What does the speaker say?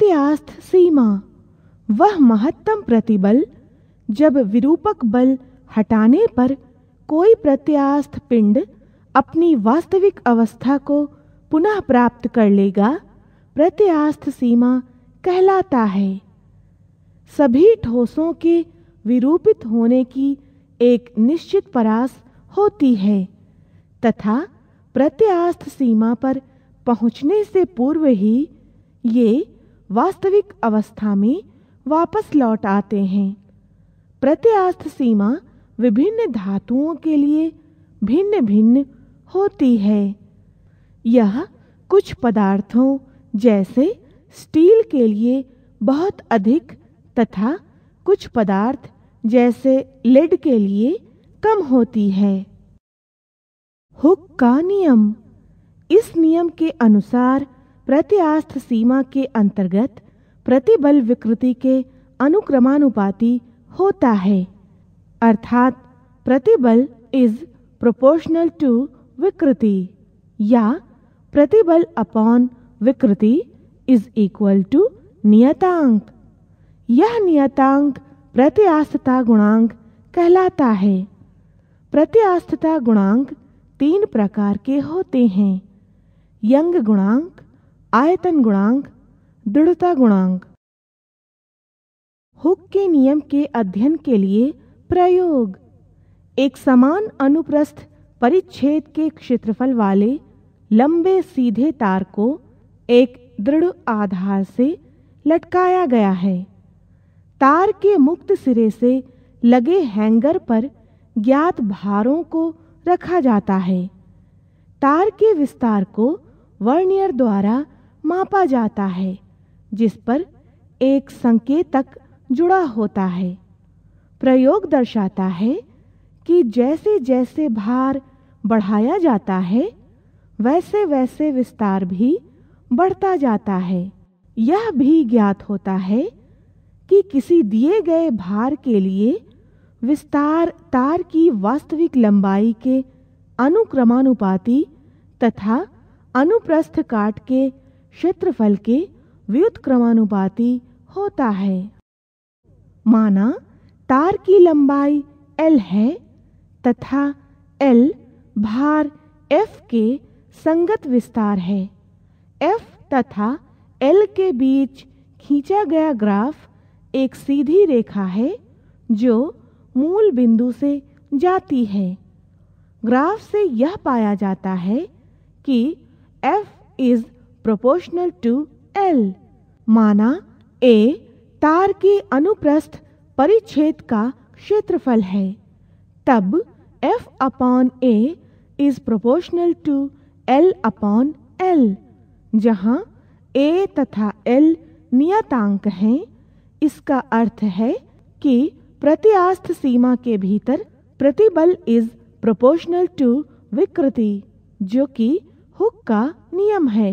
प्रत्यास्थ सीमा वह महत्तम प्रतिबल जब विरूपक बल हटाने पर कोई प्रत्यास्थ पिंड अपनी वास्तविक अवस्था को पुनः प्राप्त कर लेगा, प्रत्यास्थ सीमा कहलाता है। सभी ठोसों के विरूपित होने की एक निश्चित परास होती है तथा प्रत्यास्थ सीमा पर पहुंचने से पूर्व ही ये वास्तविक अवस्था में वापस लौट आते हैं। प्रत्यास्थ सीमा विभिन्न धातुओं के लिए भिन्न भिन्न होती है। यह कुछ पदार्थों जैसे स्टील के लिए बहुत अधिक तथा कुछ पदार्थ जैसे लेड के लिए कम होती है। हुक का नियम। इस नियम के अनुसार प्रत्यास्थ सीमा के अंतर्गत प्रतिबल विकृति के अनुक्रमानुपाती होता है, अर्थात प्रतिबल इज प्रोपोर्शनल टू विकृति या प्रतिबल अपॉन विकृति इज इक्वल टू नियतांक। यह नियतांक प्रत्यास्थता गुणांक कहलाता है। प्रत्यास्थता गुणांक 3 प्रकार के होते हैं: यंग गुणांक, आयतन गुणांक, दृढ़ता गुणांक। हुक के नियम के अध्ययन के लिए प्रयोग। एक समान अनुप्रस्थ परिच्छेद के क्षेत्रफल वाले लंबे सीधे तार को एक दृढ़ आधार से लटकाया गया है। तार के मुक्त सिरे से लगे हैंगर पर ज्ञात भारों को रखा जाता है। तार के विस्तार को वर्नियर द्वारा मापा जाता है, जिस पर एक संकेतक जुड़ा होता है। प्रयोग दर्शाता है कि जैसे जैसे भार बढ़ाया जाता है, वैसे वैसे विस्तार भी बढ़ता जाता है। यह भी ज्ञात होता है कि किसी दिए गए भार के लिए विस्तार तार की वास्तविक लंबाई के अनुक्रमानुपाती तथा अनुप्रस्थ काट के क्षेत्रफल के व्युत्क्रमानुपाती होता है। माना तार की लंबाई L है तथा L भार F के संगत विस्तार है। F तथा L के बीच खींचा गया ग्राफ एक सीधी रेखा है जो मूल बिंदु से जाती है। ग्राफ से यह पाया जाता है कि F is proportional to L। माना A तार के अनुप्रस्थ परिच्छेद का क्षेत्रफल है, तब F upon A is proportional to L upon L। जहाँ A तथा L नियतांक हैं, इसका अर्थ है कि प्रत्यास्थ सीमा के भीतर प्रतिबल इज प्रोपोर्शनल टू विकृति, जो कि हुक का नियम है।